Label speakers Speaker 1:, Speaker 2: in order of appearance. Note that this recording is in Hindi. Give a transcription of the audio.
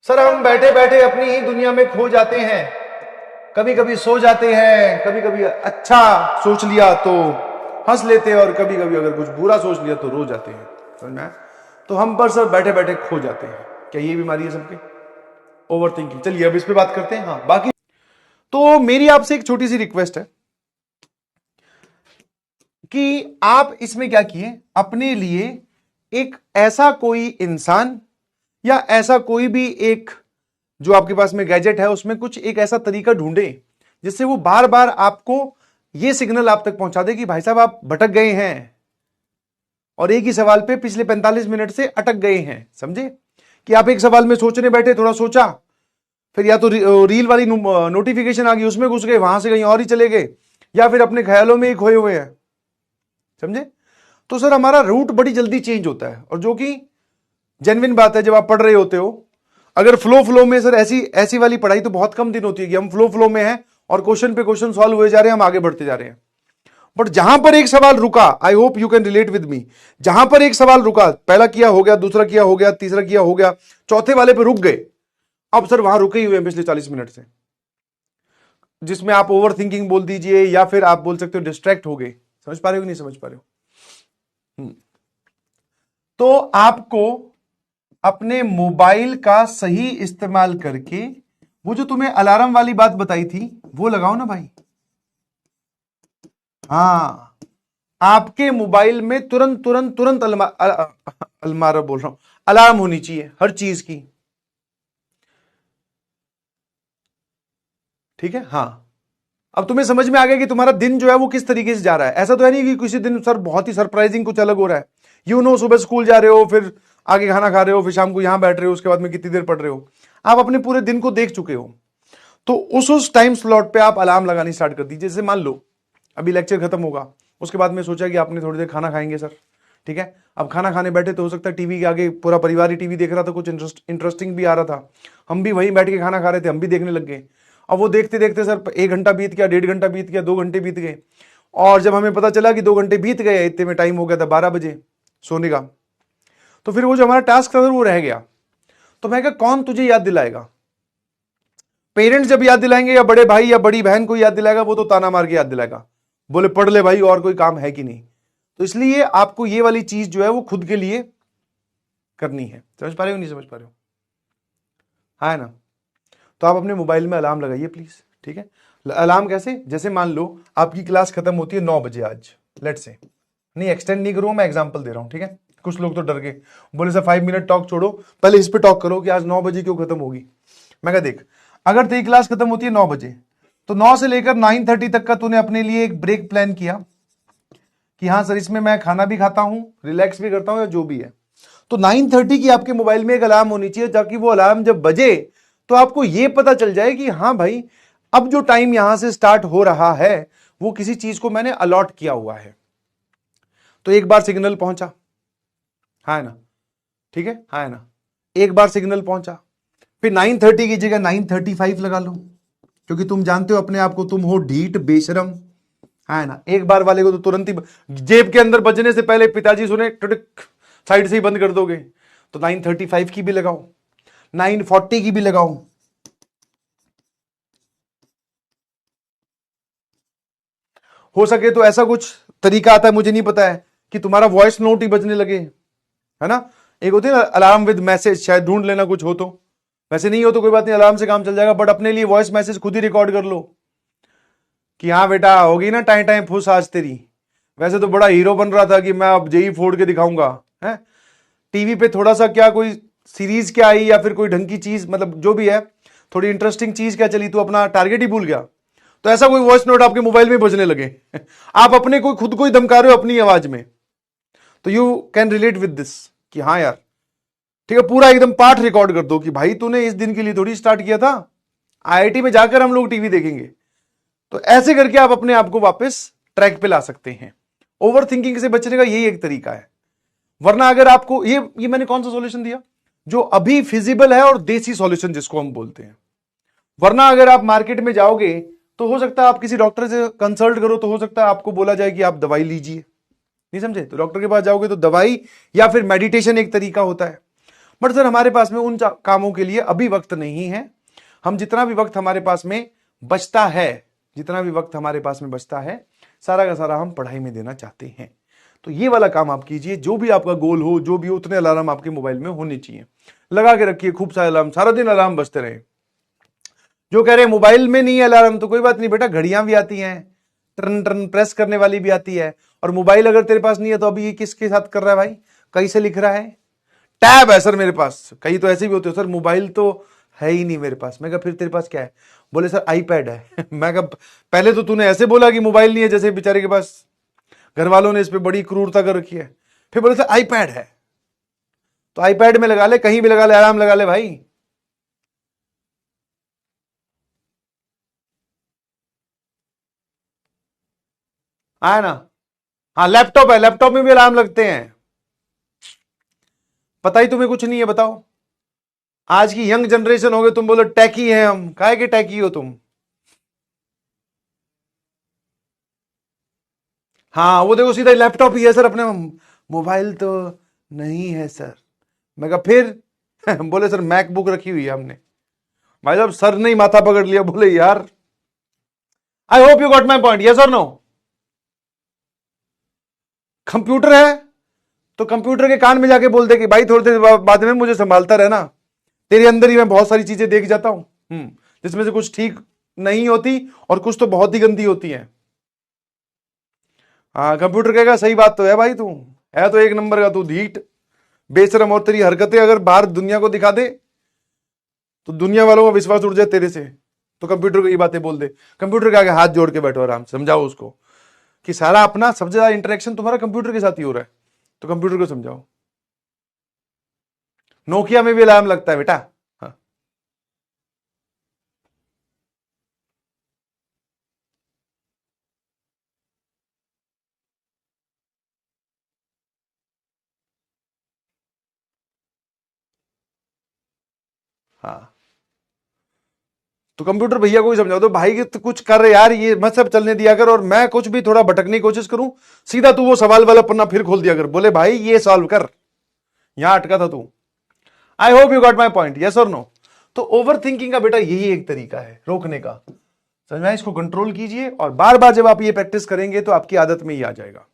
Speaker 1: सर हम बैठे बैठे अपनी ही दुनिया में खो जाते हैं, कभी कभी सो जाते हैं, कभी कभी अच्छा सोच लिया तो हंस लेते हैं और कभी कभी अगर कुछ बुरा सोच लिया तो रो जाते हैं। समझ में आया? तो हम पर सर बैठे बैठे खो जाते हैं। क्या ये बीमारी है सबके? Over thinking. चलिए अब इस पे बात करते हैं। हाँ बाकी तो मेरी आपसे एक छोटी सी रिक्वेस्ट है कि आप इसमें क्या किए, अपने लिए एक ऐसा कोई इंसान या ऐसा कोई भी एक जो आपके पास में गैजेट है उसमें कुछ एक ऐसा तरीका ढूंढे जिससे वो बार बार आपको ये सिग्नल आप तक पहुंचा दे कि भाई साहब आप भटक गए हैं और एक ही सवाल पे पिछले 45 मिनट से अटक गए हैं। समझे कि आप एक सवाल में सोचने बैठे, थोड़ा सोचा, फिर या तो रील वाली नोटिफिकेशन आ गई उसमें घुस गए, वहां से कहीं और ही चले गए, या फिर अपने ख्यालों में ही खोए हुए हैं। समझे? तो सर हमारा रूट बड़ी जल्दी चेंज होता है, और जो कि जेन्युइन बात है। जब आप पढ़ रहे होते हो, अगर फ्लो में सर ऐसी वाली पढ़ाई तो बहुत कम दिन होती है कि हम फ्लो में हैं और क्वेश्चन पे क्वेश्चन सॉल्व हुए जा रहे हैं, हम आगे बढ़ते जा रहे हैं। बट जहां पर एक सवाल रुका, I hope you can relate with me, जहां पर एक सवाल रुका, पहला किया हो गया, दूसरा किया हो गया, तीसरा किया हो गया, चौथे वाले पे रुक गए, अब सर वहां रुके ही हुए हैं पिछले 40 मिनट से, जिसमें आप ओवर थिंकिंग बोल दीजिए या फिर आप बोल सकते हो डिस्ट्रैक्ट हो गए। समझ पा रहे हो कि नहीं समझ पा रहे हो? तो आपको अपने मोबाइल का सही इस्तेमाल करके वो जो तुम्हें अलार्म वाली बात बताई थी वो लगाओ ना भाई। हाँ, आपके मोबाइल में तुरंत तुरंत तुरंत अलमारा बोल रहा हूं, अलार्म होनी चाहिए हर चीज की। ठीक है? हाँ, अब तुम्हें समझ में आ गया कि तुम्हारा दिन जो है वो किस तरीके से जा रहा है। ऐसा तो है नहीं कि किसी दिन सर बहुत ही सरप्राइजिंग कुछ अलग हो रहा है। सुबह स्कूल जा रहे हो, फिर आगे खाना खा रहे हो, फिर शाम को यहां बैठ रहे हो, उसके बाद में कितनी देर पढ़ रहे हो, आप अपने पूरे दिन को देख चुके हो। तो उस टाइम स्लॉट पे आप अलार्म लगानी स्टार्ट कर दीजिए। जैसे मान लो अभी लेक्चर खत्म होगा, उसके बाद में सोचा कि आपने थोड़ी देर खाना खाएंगे सर, ठीक है? अब खाना खाने बैठे तो हो सकता है टीवी के आगे पूरा परिवार ही टीवी देख रहा था, कुछ इंटरेस्टिंग भी आ रहा था, हम भी वहीं बैठ के खाना खा रहे थे, हम भी देखने लग गए। अब वो देखते देखते सर 1 घंटा बीत गया, 1.5 घंटा बीत गया, 2 घंटे बीत गए, और जब हमें पता चला कि 2 घंटे बीत गए, इतने में टाइम हो गया था 12 बजे सोने का, तो फिर वो जो हमारा टास्क था वो रह गया। तो मैं कहा कौन तुझे याद दिलाएगा? पेरेंट्स जब याद दिलाएंगे या बड़े भाई या बड़ी बहन को याद दिलाएगा, वो तो ताना मार के याद दिलाएगा, बोले पढ़ ले भाई और कोई काम है कि नहीं। तो इसलिए आपको ये वाली चीज जो है वो खुद के लिए करनी है। समझ पा रहे हो नहीं समझ पा रहे हो? हाँ है ना? तो आप अपने मोबाइल में अलार्म लगाइए प्लीज। ठीक है? अलार्म कैसे? जैसे मान लो आपकी क्लास खत्म होती है 9 बजे आज, लेट से, नहीं एक्सटेंड नहीं करूंगा, मैं एग्जांपल दे रहा हूं। ठीक है? कुछ लोग तो डर गए, बोले सर 5 मिनट टॉक छोड़ो, पहले इस पे टॉक करो कि आज 9 बजे क्यों खत्म होगी। मैं कहा देख, अगर तेरी क्लास खत्म होती है 9 बजे, तो 9 से लेकर 9:30 तक का तूने अपने लिए एक ब्रेक प्लान किया कि हाँ सर इसमें मैं खाना भी खाता हूं, रिलैक्स भी करता हूं, या जो भी है। तो 9:30 की आपके मोबाइल में एक अलार्म होनी चाहिए, ताकि वो अलार्म जब बजे तो आपको यह पता चल जाए कि हाँ भाई अब जो टाइम यहां से स्टार्ट हो रहा है वो किसी चीज को मैंने अलॉट किया हुआ है। तो एक बार सिग्नल पहुंचा, हाँ है ना? ठीक है? हाँ है ना? एक बार सिग्नल पहुंचा, फिर 9:30 की जगह 9:35 लगा लो, क्योंकि तुम जानते हो अपने आप को, तुम हो ढीठ बेशरम, है ना? एक बार वाले को तो तुरंत ही जेब के अंदर बजने से पहले पिताजी सुने टुटक साइड से ही बंद कर दोगे। तो 9:35 की भी लगाओ, 9:40 की भी लगाओ। हो सके तो ऐसा कुछ तरीका आता है, मुझे नहीं पता है, कि तुम्हारा वॉइस नोट ही बजने लगे, है ना? एक होती है ना अलार्म विद मैसेज, शायद ढूंढ लेना कुछ हो तो। वैसे नहीं हो तो कोई बात नहीं, अलार्म से काम चल जाएगा, बट अपने लिए वॉइस मैसेज खुद ही रिकॉर्ड कर लो कि हाँ बेटा होगी ना टाइम टाइम फुस आज तेरी। वैसे तो बड़ा हीरो बन रहा था कि मैं अब जेई फोड़ के दिखाऊंगा, है? टीवी पे थोड़ा सा क्या कोई सीरीज क्या आई या फिर कोई ढंग की चीज, मतलब जो भी है थोड़ी इंटरेस्टिंग चीज क्या चली, तो अपना टारगेट ही भूल गया। तो ऐसा कोई वॉइस नोट आपके मोबाइल में बजने लगे आप अपने को खुद को ही धमका रहे हो अपनी आवाज में, तो you can relate with this कि हाँ यार ठीक है, पूरा एकदम पाठ रिकॉर्ड कर दो कि भाई तूने इस दिन के लिए थोड़ी स्टार्ट किया था, आईआईटी में जाकर हम लोग टीवी देखेंगे। तो ऐसे करके आप अपने आप को वापस ट्रैक पे ला सकते हैं। ओवर थिंकिंग से बचने का यही एक तरीका है। वरना अगर आपको ये मैंने कौन सा सॉल्यूशन दिया जो अभी फिजिबल है, और देसी सॉल्यूशन जिसको हम बोलते हैं। वरना अगर आप मार्केट में जाओगे तो हो सकता है आप किसी डॉक्टर से कंसल्ट करो, तो हो सकता है आपको बोला जाए कि आप दवाई लीजिए, नहीं समझे? तो डॉक्टर के पास जाओगे तो दवाई या फिर मेडिटेशन एक तरीका होता है। बट सर हमारे पास में उन कामों के लिए अभी वक्त नहीं है। हम जितना भी वक्त हमारे पास में बचता है, जितना भी वक्त हमारे पास में बचता है, सारा का सारा हम पढ़ाई में देना चाहते हैं। तो ये वाला काम आप कीजिए, जो भी आपका गोल हो, जो भी हो, उतने अलार्म आपके मोबाइल में होने चाहिए। लगा के रखिए खूब सारे अलार्म, सारा दिन अलार्म बजते रहे। जो कह रहे हैं मोबाइल में नहीं है अलार्म, तो कोई बात नहीं बेटा, घड़ियां भी आती हैं, टर्न टर्न प्रेस करने वाली भी आती है। और मोबाइल अगर तेरे पास नहीं है तो अभी ये किसके साथ कर रहा है भाई, कहीं से लिख रहा है? टैब है सर मेरे पास। कई तो ऐसे भी होते हो, सर मोबाइल तो है ही नहीं मेरे पास। मैं कहा फिर तेरे पास क्या है? बोले सर आईपैड है। मैं कहा पहले तो तूने ऐसे बोला कि मोबाइल नहीं है, जैसे बेचारे के पास घर वालों ने इस पे बड़ी क्रूरता कर रखी है। फिर बोले सर आईपैड है, तो आईपैड में लगा ले, कहीं भी लगा ले, आराम लगा ले भाई। आया ना? हाँ लैपटॉप है, लैपटॉप में भी अलार्म लगते हैं। पता ही तुम्हें कुछ नहीं है, बताओ। आज की यंग जनरेशन हो गए, तुम बोलो टैकी है हम, काहे के टैकी हो तुम? हाँ वो देखो सीधा लैपटॉप ही है सर अपने, मोबाइल तो नहीं है सर। मैं कहा फिर? बोले सर मैकबुक रखी हुई है हमने। भाई साहब सर ने ही माथा पकड़ लिया, बोले यार। I hope you got my point, yes और नो? कंप्यूटर है तो कंप्यूटर के कान में जाके बोल दे कि भाई थोड़ी देर बाद में मुझे संभालता रहना, तेरे अंदर ही मैं बहुत सारी चीजें देख जाता हूं, जिसमें से कुछ ठीक नहीं होती और कुछ तो बहुत ही गंदी होती है। हाँ कंप्यूटर कहेगा सही बात तो है भाई, तू है तो एक नंबर का तू ढीठ बेशरम, और तेरी हरकतें अगर बाहर दुनिया को दिखा दे तो दुनिया वालों का विश्वास उड़ जाए तेरे से। तो कंप्यूटर को ये बातें बोल दे, कंप्यूटर के आगे हाथ जोड़ के बैठो, आराम समझाओ उसको कि सारा अपना सबसे ज्यादा इंटरेक्शन तुम्हारा कंप्यूटर के साथ ही हो रहा है, तो कंप्यूटर को समझाओ। नोकिया में भी अलार्म लगता है बेटा। हाँ हाँ, तो कंप्यूटर भैया को ही समझाओ, तो भाई तो कुछ कर यार, ये मत सब चलने दिया कर, और मैं कुछ भी थोड़ा भटकने की कोशिश करूं, सीधा तू वो सवाल वाला पन्ना फिर खोल दिया कर, बोले भाई ये सॉल्व कर, यहां अटका था तू। I hope you got my point, yes और नो? तो ओवर थिंकिंग का बेटा यही एक तरीका है रोकने का। समझ में? इसको कंट्रोल कीजिए, और बार बार जब आप ये प्रैक्टिस करेंगे तो आपकी आदत में ही आ जाएगा।